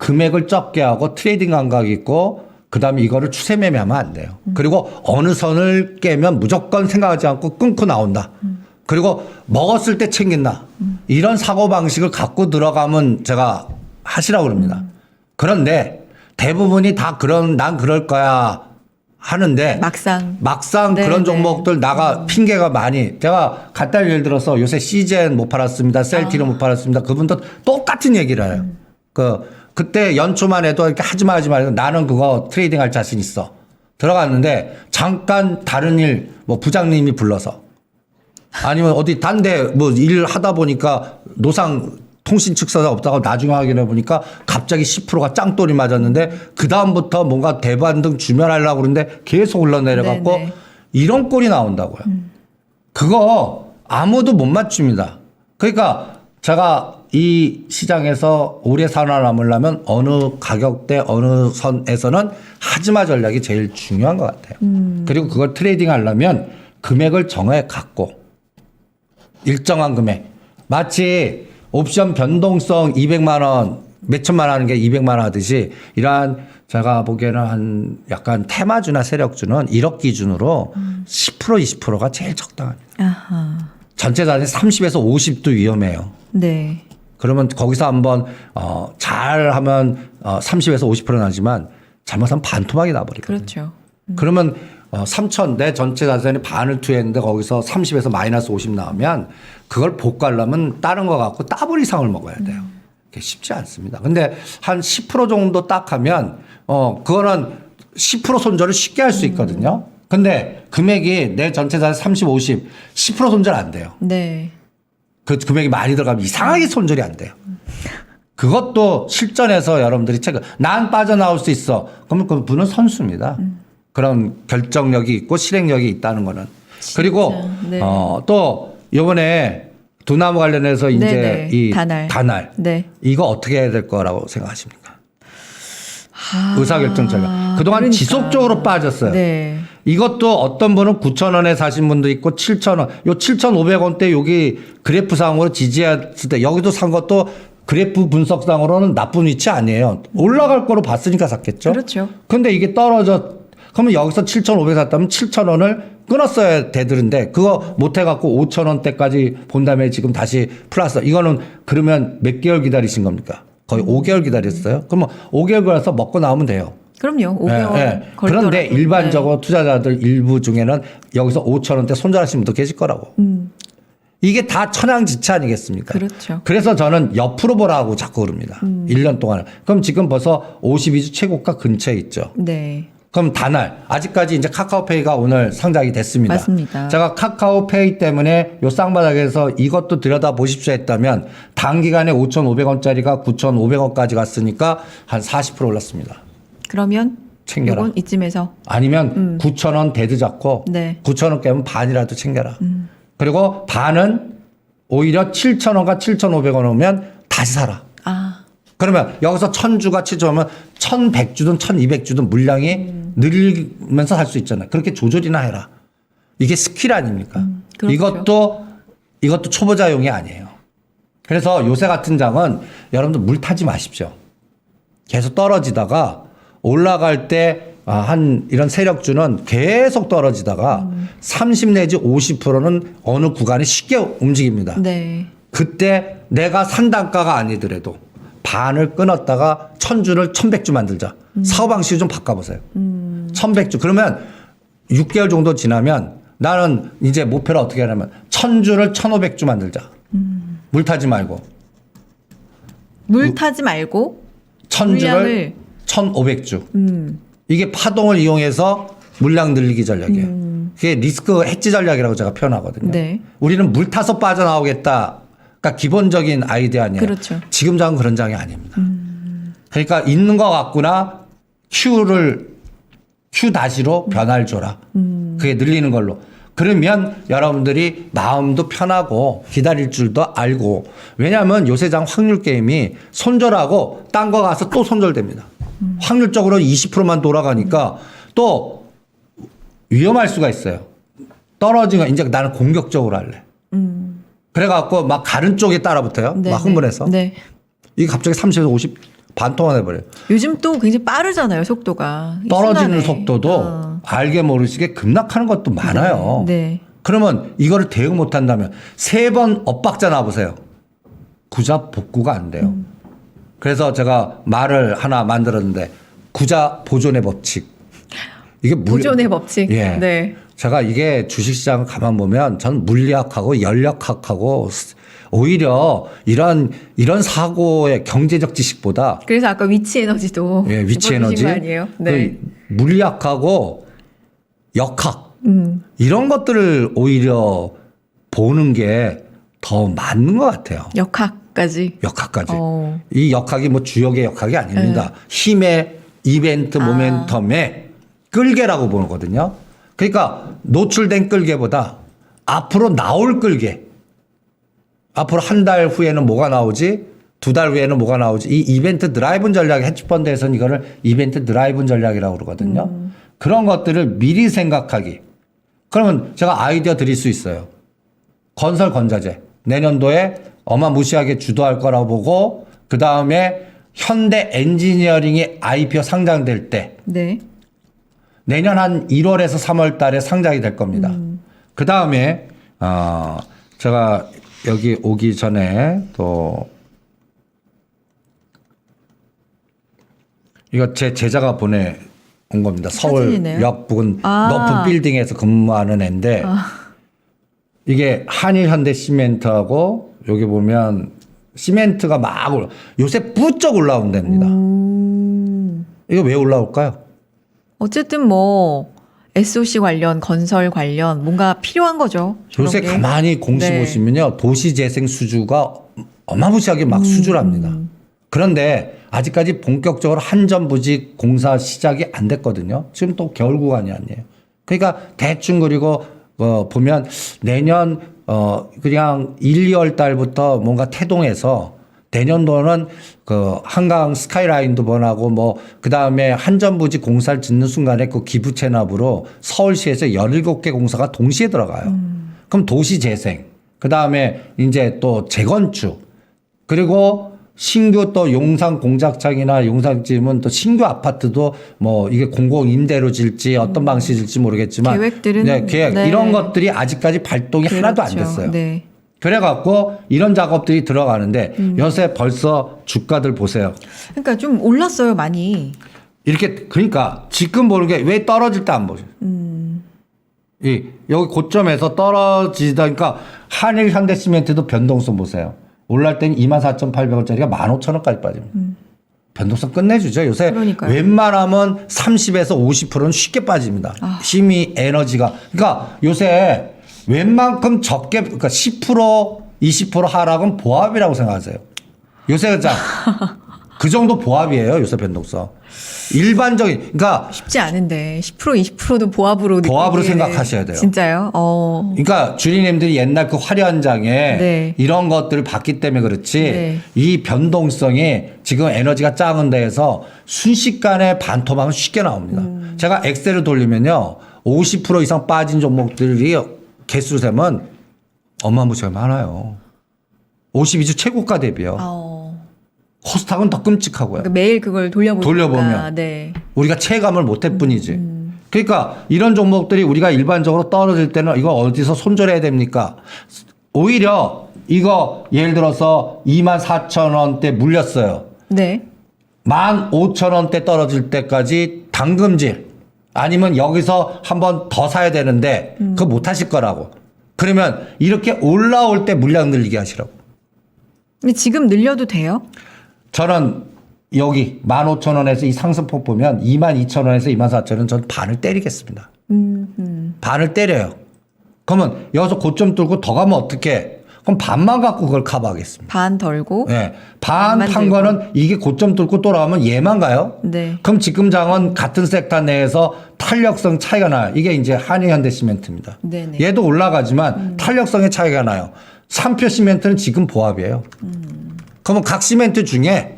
금액을 적게 하고 트레이딩 감각이 있고 그다음에 이거를 추세 매매하면 안 돼요. 그리고 어느 선을 깨면 무조건 생각하지 않고 끊고 나온다. 그리고 먹었을 때 챙긴다. 이런 사고방식을 갖고 들어가면 제가 하시라고 그럽니다. 그런데 대부분이 다 난 그럴 거야 하는데 막상 네네. 그런 종목들 핑계가 많이 제가 간단히 예를 들어서 요새 시젠 못 팔았습니다. 셀티를 못 팔았습니다. 그분도 똑같은 얘기를 해요. 그때 연초만 해도 이렇게 하지 말고 나는 그거 트레이딩 할 자신 있어. 들어갔는데 잠깐 다른 일 뭐 부장님이 불러서 아니면 어디 딴데 뭐 일 하다 보니까 노상 통신 측사가 없다고 나중에 확인해 보니까 갑자기 10%가 짱돌이 맞았는데 그다음부터 뭔가 대반등 주면하려고 그러는데 계속 올라내려갖고 네네. 이런 꼴이 나온다고요. 그거 아무도 못 맞춥니다. 그러니까 제가 이 시장에서 오래 살아남으려면 어느 가격대 어느 선에서는 하지마 전략이 제일 중요한 것 같아요. 그리고 그걸 트레이딩 하려면 금액을 정해 갖고 일정한 금액 마치 옵션 변동성 200만 원 몇천만 원 하는 게 200만 원 하듯이 이러한 제가 보기에는 한 약간 테마주나 세력주는 1억 기준으로 10% 20%가 제일 적당합니다. 아하. 전체 자산이 30에서 50도 위험해요. 네. 그러면 거기서 한번 잘하면 30에서 50% 나지만 잘못하면 반토막이 나버리거든요. 그렇죠. 그러면 3천 내 전체 자산이 반을 투여했는데 거기서 30에서 마이너스 50 나오면 그걸 복구하려면 다른 거 갖고 더블 이상을 먹어야 돼요. 그게 쉽지 않습니다. 근데 한 10% 정도 딱 하면 그거는 10% 손절을 쉽게 할 수 있거든요. 근데 금액이 내 전체 자산 30, 50, 10% 손절 안 돼요. 네. 그 금액이 많이 들어가면 이상하게 손절이 안 돼요. 그것도 실전에서 여러분들이 난 빠져나올 수 있어. 그러면 그분은 선수입니다. 그런 결정력이 있고 실행력이 있다는 거는. 그리고 네. 또 이번에 두나무 관련해서 이제 네네. 이 단알. 네. 이거 어떻게 해야 될 거라고 생각하십니까? 아, 의사결정 전략. 그동안 그러니까. 지속적으로 빠졌어요. 네. 이것도 어떤 분은 9,000원에 사신 분도 있고 7,000원. 요 7,500원대 여기 그래프상으로 지지했을 때 여기도 산 것도 그래프 분석상으로는 나쁜 위치 아니에요. 올라갈 거로 봤으니까 샀겠죠. 그렇죠. 근데 이게 떨어져. 그러면 여기서 7,500 샀다면 7,000원을 끊었어야 되는데 그거 못 해갖고 5,000원대까지 본 다음에 지금 다시 플러스. 이거는 그러면 몇 개월 기다리신 겁니까? 거의 5개월 기다렸어요. 그러면 5개월 걸어서 먹고 나오면 돼요. 그럼요. 5개월 그런데 걸리더라고요. 일반적으로 네. 투자자들 일부 중에는 여기서 5,000원대 손절하시는 분도 계실 거라고. 이게 다 천양지차 아니겠습니까? 그렇죠. 그래서 저는 옆으로 보라고 자꾸 그럽니다. 1년 동안. 그럼 지금 벌써 52주 최고가 근처에 있죠. 네. 그럼 단알. 아직까지 이제 카카오페이가 오늘 상장이 됐습니다. 맞습니다. 제가 카카오페이 때문에 요 쌍바닥에서 이것도 들여다 보십시오 했다면 단기간에 5,500원짜리가 9,500원까지 갔으니까 한 40% 올랐습니다. 그러면 챙겨라. 이건 이쯤에서 아니면 9,000원 대드 잡고 네. 9,000원 깨면 반이라도 챙겨라. 그리고 반은 오히려 7,000원과 7,500원 오면 다시 사라. 아, 그러면 여기서 1,000주가 7,000원이면 1,100주든 1,200주든 물량이 늘리면서 살 수 있잖아요. 그렇게 조절이나 해라. 이게 스킬 아닙니까? 그렇죠. 이것도 초보자용이 아니에요. 그래서 요새 같은 장은 여러분들 물 타지 마십시오. 계속 떨어지다가 올라갈 때 한 이런 세력주는 계속 떨어지다가 30 내지 50%는 어느 구간에 쉽게 움직입니다. 네. 그때 내가 산 단가가 아니더라도 반을 끊었다가 1,000주를 1,100주 만들자. 사고방식을 좀 바꿔보세요. 1,100주. 그러면 6개월 정도 지나면 나는 이제 목표를 어떻게 하냐면 1,000주를 1,500주 만들자. 물 타지 말고. 물 타지 말고 1,000주를 1,500주. 이게 파동을 이용해서 물량 늘리기 전략이에요. 그게 리스크 해지 전략이라고 제가 표현하거든요. 네. 우리는 물 타서 빠져나오겠다. 그러니까 기본적인 아이디어 아니에요. 그렇죠. 지금 장은 그런 장이 아닙니다. 그러니까 있는 것 같구나. Q 다시로 변화를 줘라. 그게 늘리는 걸로. 그러면 여러분들이 마음도 편하고 기다릴 줄도 알고. 왜냐하면 요새 장 확률 게임이 손절하고 딴 거 가서 또 손절됩니다. 확률적으로 20%만 돌아가니까 또 위험할 수가 있어요. 떨어지면 이제 나는 공격적으로 할래. 그래갖고 막 가른 쪽에 따라 붙어요. 네, 막 흥분해서. 네. 이게 갑자기 30에서 50 반토막 내버려요. 요즘 또 굉장히 빠르잖아요, 속도가. 이 떨어지는 순간에. 속도도 알게 모르시게 급락하는 것도 많아요. 네. 그러면 이거를 대응 못 한다면 3번 엇박자 놔보세요. 구자 복구가 안 돼요. 그래서 제가 말을 하나 만들었는데 구자 보존의 법칙. 이게 보존의 법칙. 예. 네. 제가 이게 주식시장을 가만 보면 저는 물리학하고 연력학하고 오히려 이런 사고의 경제적 지식보다 그래서 아까 위치 에너지도 예, 위치 에너지 거 아니에요? 네. 그 물리학하고 역학 이런 것들을 오히려 보는 게 더 맞는 것 같아요. 역학까지. 역학까지. 어. 이 역학이 뭐 주역의 역학이 아닙니다. 힘의 이벤트 모멘텀의 끌개라고 보거든요. 그러니까 노출된 끌개보다 앞으로 나올 끌개. 앞으로 한 달 후에는 뭐가 나오지? 2달 후에는 뭐가 나오지? 이 이벤트 드라이븐 전략, 헤지펀드에서는 이거를 이벤트 드라이븐 전략이라고 그러거든요. 그런 것들을 미리 생각하기. 그러면 제가 아이디어 드릴 수 있어요. 건설 건자재. 내년도에 어마무시하게 주도할 거라고 보고 그 다음에 현대 엔지니어링이 IPO 상장될 때 네. 내년 한 1월에서 3월 달에 상장이 될 겁니다. 그 다음에 제가 여기 오기 전에 또 이거 제 제자가 보내온 겁니다. 사진이네요. 서울역 부근 높은 빌딩에서 근무하는 애인데 이게 한일현대시멘트하고 여기 보면 시멘트가 막 요새 부쩍 올라온 데입니다. 이거 왜 올라올까요? 어쨌든 뭐 SOC 관련, 건설 관련 뭔가 필요한 거죠. 저런 요새 게. 가만히 공시 네. 보시면요. 도시재생 수주가 어마무시하게 막 수주랍니다. 그런데 아직까지 본격적으로 한전부지 공사 시작이 안 됐거든요. 지금 또 겨울 구간이 아니에요. 그러니까 대충 그리고 보면 내년 그냥 1, 2월 달부터 뭔가 태동해서 내년도는 그 한강 스카이라인도 번하고 뭐 그다음에 한전부지 공사를 짓는 순간에 그 기부 체납으로 서울시에서 17개 공사가 동시에 들어가요. 그럼 도시 재생, 그다음에 이제 또 재건축, 그리고 신규 또 용산 공작창이나 용산쯤은 또 신규 아파트도 뭐 이게 공공 임대로 질지 어떤 방식이 질지 모르겠지만 계획들은 네, 계획 네. 이런 것들이 아직까지 발동이 하나도 안 그렇죠. 됐어요. 네. 그래갖고 이런 작업들이 들어가는데 요새 벌써 주가들 보세요. 그러니까 좀 올랐어요, 많이. 이렇게 그러니까 지금 보는 게 왜 떨어질 때 안 보죠? 이 여기 고점에서 떨어지다니까 한일 현대시멘트도 변동성 보세요. 올라갈 때는 24,800원짜리가 15,000원까지 빠집니다. 변동성 끝내주죠. 요새 그러니까요. 웬만하면 30에서 50%는 쉽게 빠집니다. 힘이 에너지가. 그러니까 요새 웬만큼 적게 그러니까 10% 20% 하락은 보합이라고 생각하세요. 요새 그 정도 보합이에요. 요새 변동성. 일반적인 그러니까 쉽지 않은데 10% 20%도 보합으로 보합으로 느끼기에는 생각하셔야 돼요. 진짜요? 그러니까 주리님들이 옛날 그 화려한장에 네. 이런 것들을 봤기 때문에 그렇지 네. 이 변동성이 지금 에너지가 작은 데에서 순식간에 반토막은 쉽게 나옵니다. 제가 엑셀을 돌리면요. 50% 이상 빠진 종목들이 개수 세면 어마무시하게 많아요. 52주 최고가 대비요. 코스닥은 더 끔찍하고요. 그러니까 매일 그걸 돌려보면. 네. 우리가 체감을 못할 뿐이지. 그러니까 이런 종목들이 우리가 일반적으로 떨어질 때는 이거 어디서 손절해야 됩니까? 오히려 이거 예를 들어서 24,000원대 물렸어요. 네. 15,000원대 떨어질 때까지 당금질 아니면 여기서 한번 더 사야 되는데 그거 못 하실 거라고. 그러면 이렇게 올라올 때 물량 늘리게 하시라고. 근데 지금 늘려도 돼요? 저는 여기 15,000원에서 이 상승폭 보면 22,000원에서 24,000원 전 반을 때리겠습니다. 반을 때려요. 그러면 여기서 고점 뚫고 더 가면 어떻게? 그럼 반만 갖고 그걸 커버하겠습니다. 반 덜고. 네. 반 반만 판 들고. 거는 이게 고점 뚫고 또 나오면 얘만 가요? 네. 그럼 지금 장은 같은 섹터 내에서 탄력성 차이가 나요. 이게 이제 한일현대시멘트입니다. 네네. 얘도 올라가지만 탄력성의 차이가 나요. 삼표 시멘트는 지금 보합이에요. 그러면 각 시멘트 중에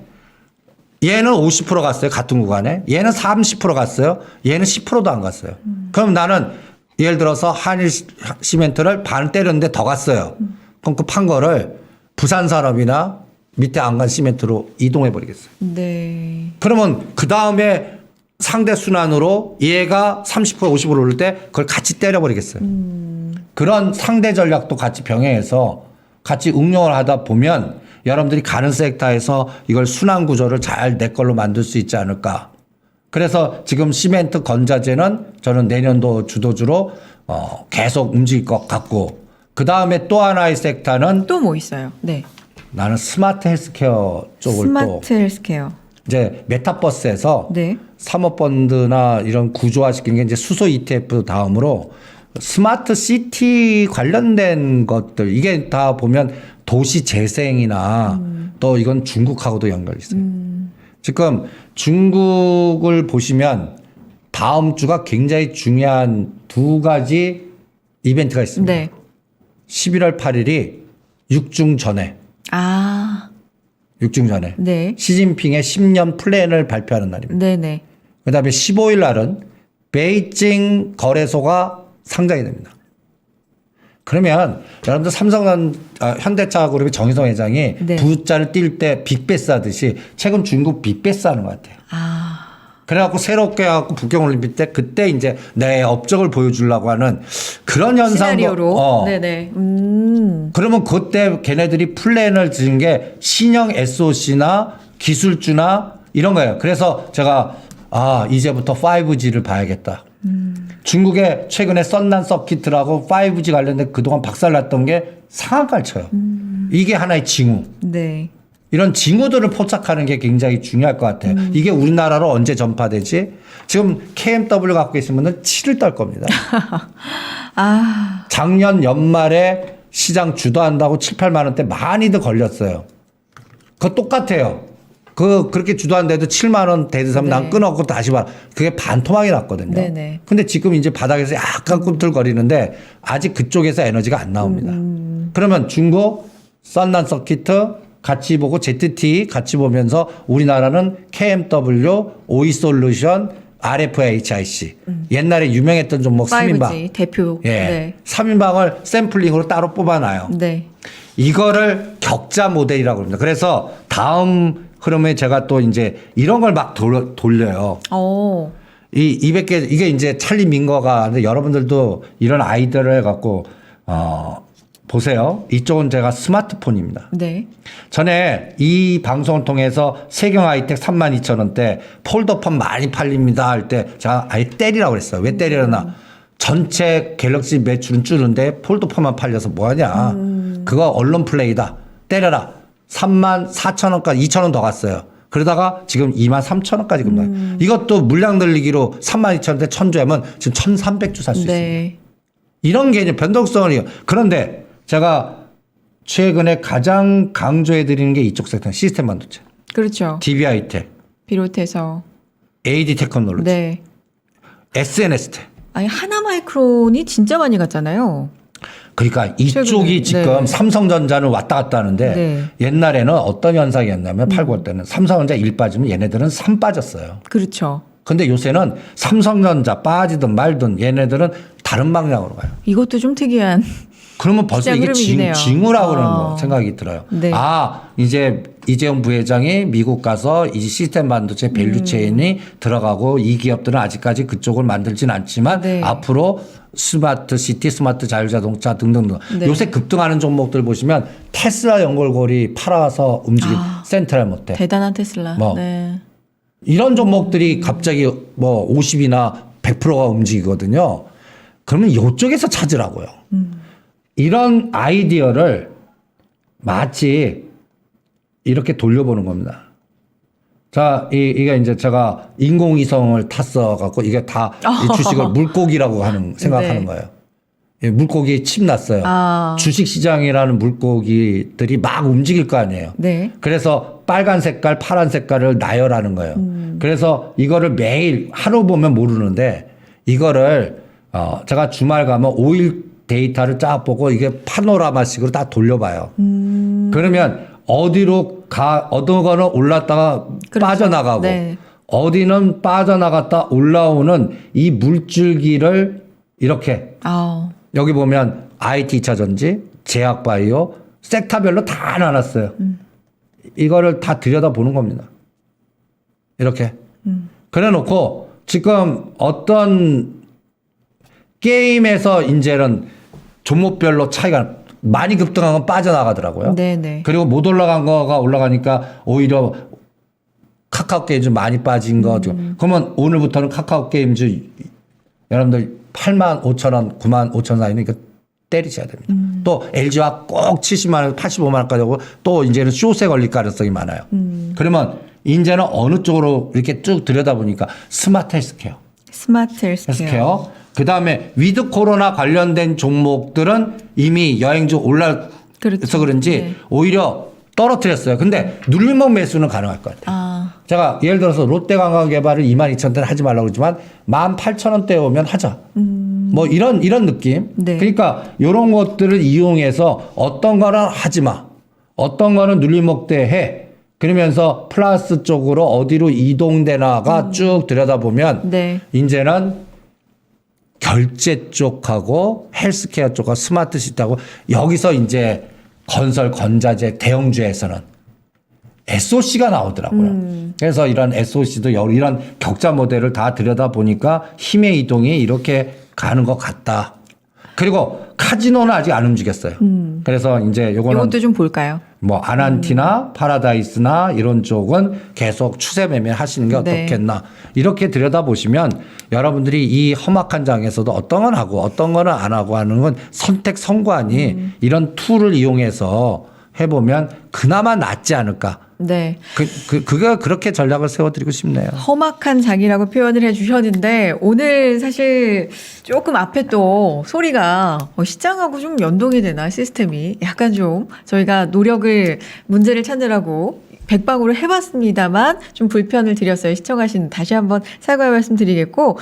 얘는 50% 갔어요. 같은 구간에. 얘는 30% 갔어요. 얘는 10%도 안 갔어요. 그럼 나는 예를 들어서 한일 시멘트를 반 때렸는데 더 갔어요. 그럼 그 판 거를 부산산업이나 밑에 안간 시멘트로 이동해 버리겠어요. 네. 그러면 그 다음에 상대 순환으로 얘가 30% 50% 오를 때 그걸 같이 때려버리겠어요. 그런 상대 전략도 같이 병행해서 같이 응용을 하다 보면 여러분들이 가는 섹터에서 이걸 순환 구조를 잘 내 걸로 만들 수 있지 않을까. 그래서 지금 시멘트 건자재는 저는 내년도 주도주로 계속 움직일 것 같고, 그 다음에 또 하나의 섹터는 또 뭐 있어요? 네. 나는 스마트 헬스케어 쪽을 또 스마트 헬스케어. 이제 메타버스에서 네. 사모펀드나 이런 구조화시키는 게 이제 수소 ETF 다음으로 스마트 시티 관련된 것들, 이게 다 보면 도시 재생이나 또 이건 중국하고도 연결이 있어요. 지금 중국을 보시면 다음 주가 굉장히 중요한 두 가지 이벤트가 있습니다. 네. 11월 8일이 육중 전에 네. 시진핑의 10년 플랜을 발표하는 날입니다. 네네. 그다음에 15일 날은 베이징 거래소가 상장이 됩니다. 그러면 여러분들 현대차 그룹의 정의성 회장이 네. 부자를 뛸 때 빅베스 하듯이 최근 중국 빅베스 하는 것 같아요. 그래갖고 새롭게 해갖고 북경올림픽 때 그때 이제 내 업적을 보여주려고 하는 그런 현상도. 시나리오로. 네네. 그러면 그때 걔네들이 플랜을 드는 게 신형 SOC나 기술주나 이런 거예요. 그래서 제가 이제부터 5G를 봐야겠다. 중국의 최근에 썬난 서킷이라고 5G 관련된 그동안 박살났던 게 상한가를 쳐요. 이게 하나의 징후. 네. 이런 징후들을 포착하는 게 굉장히 중요할 것 같아요. 이게 우리나라로 언제 전파되지? 지금 KMW 갖고 계시면 치를 떨 겁니다. 작년 연말에 시장 주도한다고 7, 8만 원대 많이들 걸렸어요. 그거 똑같아요. 그렇게 주도한데도 7만 원 대드사면 난 끊었고 다시 봐. 그게 반토막이 났거든요. 네네. 근데 지금 이제 바닥에서 약간 꿈틀거리는데 아직 그쪽에서 에너지가 안 나옵니다. 그러면 중국 썬난 서킷 같이 보고 ZT 같이 보면서 우리나라는 KMW, 오이솔루션, RFHIC. 옛날에 유명했던 종목 5G 3인방. 대표. 예. 네. 3인방을 샘플링으로 따로 뽑아놔요. 네. 이거를 격자 모델이라고 합니다. 그래서 다음 흐름에 제가 또 이제 이런 걸 막 돌려요. 이 200개, 이게 이제 찰리 민거가, 근데 여러분들도 이런 아이디어를 해갖고, 보세요. 이쪽은 제가 스마트폰입니다. 네. 전에 이 방송을 통해서 세경 하이텍 32,000원대 폴더폰 많이 팔립니다 할 때 제가 아예 때리라고 그랬어요. 왜 때리려나? 전체 갤럭시 매출은 줄는데 폴더폰만 팔려서 뭐하냐. 그거 언론 플레이다. 때려라. 34,000원까지 2,000원 더 갔어요. 그러다가 지금 23,000원까지 급나요. 이것도 물량 늘리기로 32,000원대 1,000주 하면 지금 1,300주 살 수 있습니다. 이런 개념 변동성이. 그런데 제가 최근에 가장 강조해 드리는 게 이쪽 섹터 시스템 반도체. 그렇죠. DB하이텍. 비롯해서. AD 테크놀로지. 네. SNS텍. 아니 하나마이크론이 진짜 많이 갔잖아요. 그러니까 이쪽이 최근에. 지금 네. 삼성전자는 왔다 갔다 하는데 네. 옛날에는 어떤 현상이었냐면 팔고 올 때는 삼성전자 1 빠지면 얘네들은 3 빠졌어요. 그렇죠. 근데 요새는 삼성전자 빠지든 말든 얘네들은 다른 방향으로 가요. 이것도 좀 특이한. 그러면 벌써 이게 징후라고 그러는 거 생각이 들어요. 네. 이제 이재용 부회장이 미국 가서 이 시스템 반도체 밸류체인이 들어가고 이 기업들은 아직까지 그쪽을 만들진 않지만 네. 앞으로 스마트 시티, 스마트 자율자동차 등등등. 네. 요새 급등하는 종목들 보시면 테슬라 연결고리 팔아서 움직인 센트럴 모텔. 대단한 테슬라. 뭐. 네. 이런 종목들이 갑자기 뭐 50이나 100%가 움직이거든요. 그러면 이쪽에서 찾으라고요. 이런 아이디어를 마치 이렇게 돌려보는 겁니다. 자, 이게 이제 제가 인공위성을 탔어갖고 이게 다 이 주식을 물고기라고 생각하는 네. 거예요. 예, 물고기 침 났어요. 주식시장이라는 물고기들이 막 움직일 거 아니에요. 네. 그래서 빨간 색깔, 파란 색깔을 나열하는 거예요. 그래서 이거를 매일 하루 보면 모르는데 이거를 제가 주말 가면 5일 데이터를 쫙 보고 이게 파노라마식으로 다 돌려봐요. 그러면 어디로 어느 거는 올랐다가 그렇죠. 빠져나가고 네. 어디는 빠져나갔다 올라오는 이 물줄기를 이렇게 여기 보면 IT 2차 전지, 제약바이오, 섹터별로 다 나눴어요. 이거를 다 들여다보는 겁니다. 이렇게. 그래 놓고 지금 어떤 게임에서 이제는 종목별로 차이가 많이 급등한 건 빠져나가더라고요. 네네. 그리고 못 올라간 거가 올라가니까 오히려 카카오 게임즈 많이 빠진 거죠. 그러면 오늘부터는 카카오 게임즈 여러분들 85,000원, 95,000원 사이니까 때리셔야 됩니다. 또 LG화 꼭 70만 원, 85만 원까지 오고 또 이제는 쇼세 걸릴 가능성이 많아요. 그러면 이제는 어느 쪽으로 이렇게 쭉 들여다보니까 스마트 헬스케어. 스마트 헬스케어. 그 다음에 위드 코로나 관련된 종목들은 이미 여행주 올라서 그렇죠. 그런지 네. 오히려 떨어뜨렸어요. 근데 눌림목 매수는 가능할 것 같아요. 제가 예를 들어서 롯데관광개발을 22,000원대 하지 말라고 그러지만 18,000원대에 오면 하자. 뭐 이런 느낌. 네. 그러니까 이런 것들을 이용해서 어떤 거는 하지 마. 어떤 거는 눌림목대 해. 그러면서 플러스 쪽으로 어디로 이동되나가 쭉 들여다보면 네. 이제는 결제 쪽하고 헬스케어 쪽하고 스마트 시트하고 여기서 이제 건설, 건자재, 대형주에서는 SOC가 나오더라고요. 그래서 이런 SOC도 이런 격자 모델을 다 들여다보니까 힘의 이동이 이렇게 가는 것 같다. 그리고 카지노는 아직 안 움직였어요. 그래서 이제 요거는 이것도 좀 볼까요? 뭐 아난티나 파라다이스나 이런 쪽은 계속 추세 매매 하시는 게 네. 어떻겠나. 이렇게 들여다보시면 여러분들이 이 험악한 장에서도 어떤 건 하고 어떤 거는 안 하고 하는 건 선택 선관이 이런 툴을 이용해서 해보면 그나마 낫지 않을까. 네. 그가 그렇게 전략을 세워드리고 싶네요. 험악한 장이라고 표현을 해주셨는데 오늘 사실 조금 앞에 또 소리가 시장하고 좀 연동이 되나 시스템이 약간 좀 저희가 문제를 찾느라고 백방으로 해봤습니다만 좀 불편을 드렸어요. 시청하신 다시 한번 사과의 말씀 드리겠고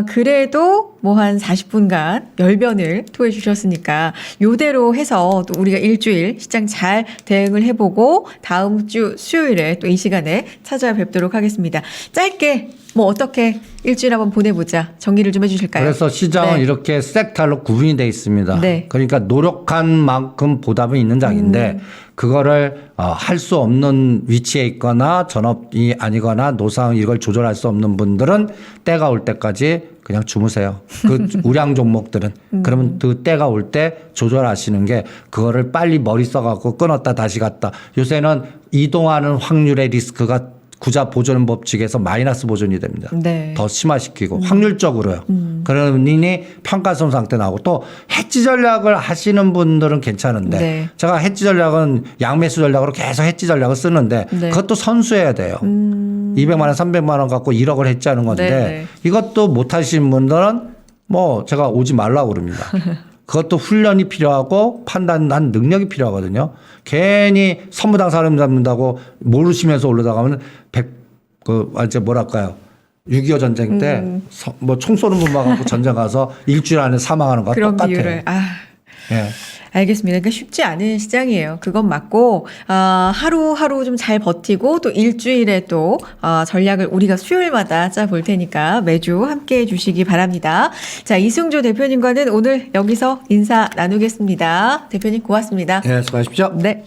그래도 뭐 한 40분간 열변을 토해 주셨으니까 요대로 해서 또 우리가 일주일 시장 잘 대응을 해보고 다음 주 수요일에 또 이 시간에 찾아뵙도록 하겠습니다. 짧게 뭐 어떻게 일주일 한번 보내보자. 정리를 좀 해주실까요? 그래서 시장은 네. 이렇게 섹터로 구분이 되어 있습니다. 네. 그러니까 노력한 만큼 보답은 있는 장인데 그거를 할 수 없는 위치에 있거나 전업이 아니거나 노상 이걸 조절할 수 없는 분들은 때가 올 때까지 그냥 주무세요. 그 우량 종목들은. 그러면 그 때가 올 때 조절하시는 게 그거를 빨리 머리 써갖고 끊었다 다시 갔다. 요새는 이동하는 확률의 리스크가 구자 보존 법칙에서 마이너스 보존이 됩니다. 네. 더 심화시키고 확률적으로요. 그러니 평가손 상태 나오고 또 해지 전략을 하시는 분들은 괜찮은데 네. 제가 해지 전략은 양매수 전략으로 계속 해지 전략을 쓰는데 네. 그것도 선수해야 돼요. 200만 원, 300만 원 갖고 1억을 해지하는 건데 네. 이것도 못 하시는 분들은 뭐 제가 오지 말라고 그럽니다. 그것도 훈련이 필요하고 판단한 능력이 필요하거든요. 괜히 선무당 사람 잡는다고 모르시면서 올라가면 이제 뭐랄까요. 6.25 전쟁 때 뭐 총 쏘는 분만 갖고 전쟁 가서 일주일 안에 사망하는 거와 그런 똑같아요. 비율을 예. 알겠습니다. 그러니까 쉽지 않은 시장이에요. 그건 맞고 하루하루 좀 잘 버티고 또 일주일에 또 전략을 우리가 수요일마다 짜볼 테니까 매주 함께해 주시기 바랍니다. 자, 이승조 대표님과는 오늘 여기서 인사 나누겠습니다. 대표님 고맙습니다. 예, 수고하십시오. 네.